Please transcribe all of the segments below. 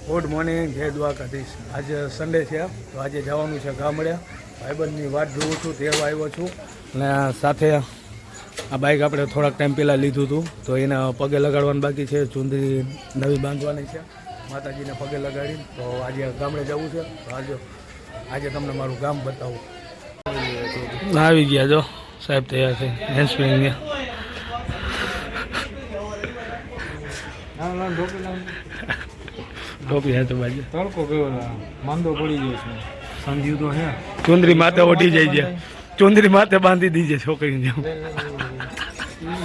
Good morning, જય દ્વારકાધીશ. આજે Sunday છે તો આજે જવાનું છે ગામડે. ભાઈબંધની વાટ જોઉં છું, તેવા આવ્યો છું. અને સાથે આ બાઇક આપણે થોડાક ટાઈમ પહેલાં લીધું હતું, તો એને પગે લગાડવાનું બાકી છે. ચુંદડી નવી બાંધવાની છે, માતાજીને પગે લગાડી. તો આજે ગામડે જવું છે. તો આજે તમને મારું ગામ બતાવું. આવી ગયા જો સાહેબ તૈયાર થઈ હેન્ડસ્પ્રિંગ ટોપી હે તો બાજુ તડકો ગયો માંદો પડી ગયો છે. સંધ્યુ તો હે ચુંદરી માથે ઓઢી જાય છે, ચુંદરી માથે બાંધી દીજે છોકરીને.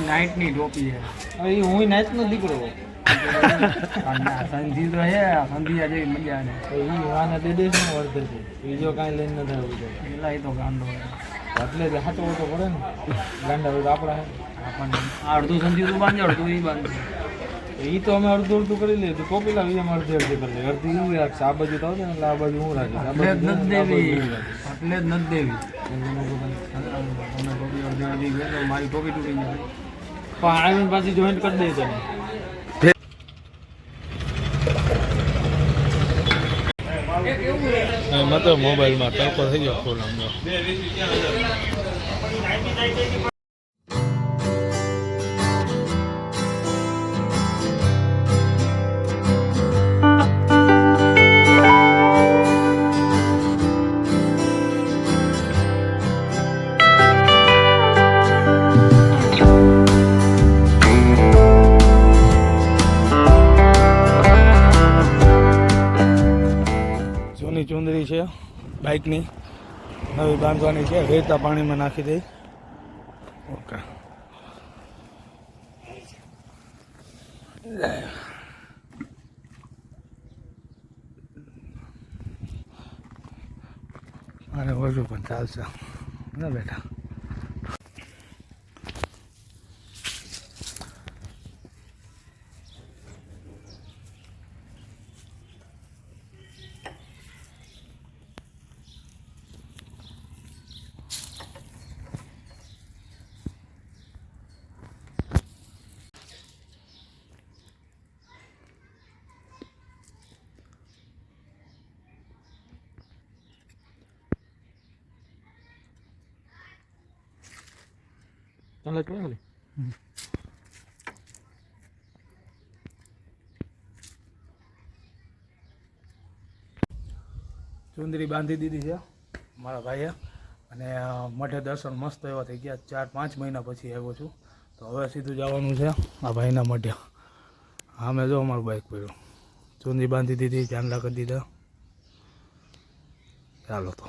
નાઈટ ની ટોપી હે. હવે હું નાઈટ નો દીકરો સંધ્યુ તો હે. સંધ્યા જેવી મજા ને એ વાના દે દે ને વર્ધે છે. બીજો કાંઈ લઈને નથી આવ્યું છે. પેલા એ તો ગાંડો એટલે જ હાચો તો પડે ને. ગાંડા આપણા હે આપણને અડધું સંધ્યુ તો બાંધે, અડધું એ બાંધે. એ તો અમે અડધું કરી લઈએ તો ટોપી લાવી અમે અડધી કરી લઈએ. અડધી એવું રાખશે આ બાજુ તો આવશે ને એટલે આ બાજુ હું રાખીશ. એટલે જ નથી દેવી, એટલે જ નથી દેવી. મારી ટોપી તૂટી જાય પણ આવીને પાછી જોઈન્ટ કરી દઈએ તમે. મતલબ મોબાઈલમાં તડકો થઈ ગયો ફૂલ આમ. ચુંદરી છે બાઇકની, નવી બાંધવાની છે. વહેતા પાણીમાં નાખી દઈ. ઓકે, અને ઓછું પણ ચાલશે ને બેટા. ચાલે ચાલે ચુંદરી બાંધી દીધી છે મારા ભાઈએ. અને મઠે દર્શન મસ્ત એવા થઈ ગયા. 4-5 મહિના પછી આવ્યો છું. તો હવે સીધું જવાનું છે આ ભાઈના મઠે. હા, મેં જો અમારું બાઇક પડ્યું. ચુંદરી બાંધી દીધી, ચાંદલા કરી દીધા. ચાલો તો.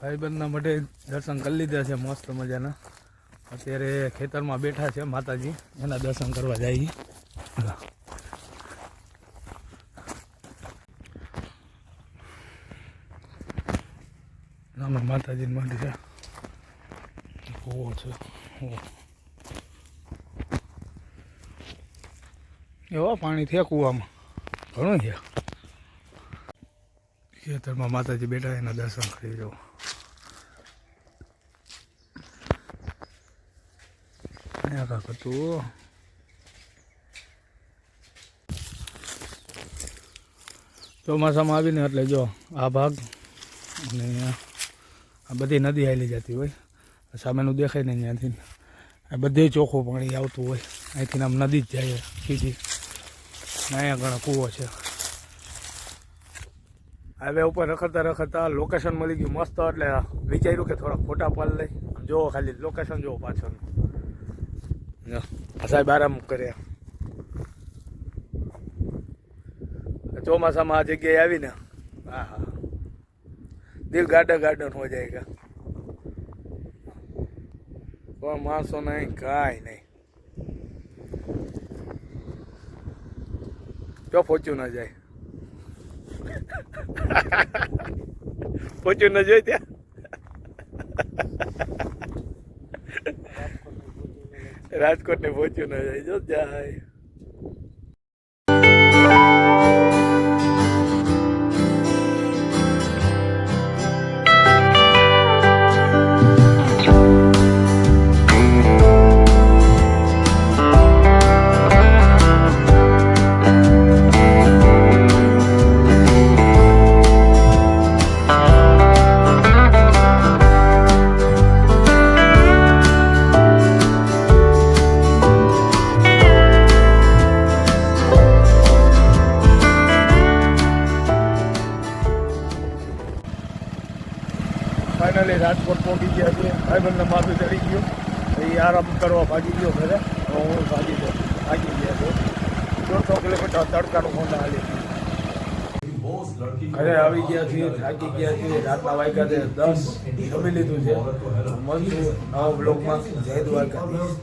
ભાઈબંધના મઢે દર્શન કરી લીધા છે મસ્ત મજાના. અત્યારે ખેતરમાં બેઠા છે માતાજી, એના દર્શન કરવા જઈએ. આમાં માતાજીની મંદિર છે. કૂવો છે એવા પાણી થયા કૂવામાં ઘણું છે. ખેતરમાં માતાજી બેઠા, એના દર્શન કરી જાઓ. કાંક હતું ચોમાસામાં આવીને એટલે જો આ ભાગ અને આ બધી નદી હાલી જતી હોય. સામેનું દેખાય ને ત્યાંથી આ બધે ચોખ્ખું પાણી આવતું હોય. અહીંથી આમ નદી જ જાય સીધી. અહીંયા ઘણા કૂવો છે. હાઈવે ઉપર રખડતા લોકેશન મળી ગયું મસ્ત. એટલે વિચાર્યું કે થોડા ફોટા પાડ લઈ. જોવો ખાલી લોકેશન જોવો પાછળનું. સાહેબ આરામ કરે. ચોમાસામાં આ જગ્યાએ આવીને હા હા દિલ ગાર્ડન હો જાયગા. પણ માણસો નહીં, કાંઈ નહીં. જો પહોંચ્યું ના જાય. પહોંચ્યું ન જોઈ ત્યાં રાજકોટ ને પહોંચ્યું ન જાય જો જાય. ફાઇનલી રાજકોટ પહોંચી ગયા છે. ભાઈબંધને માથું ચડી ગયું, એ આરામ કરવા ભાગી ગયો ઘરે. હું ભાગી ગયા છે. 400 કિલોમીટર તડકાનું હોન્ડા હાલી. ઘરે આવી ગયા છીએ, થાકી ગયા છીએ. રાતના વાગ્યા છે 10. જમી લીધું છે. મળશું નવા બ્લોગમાં. જય દ્વારકાધીશ.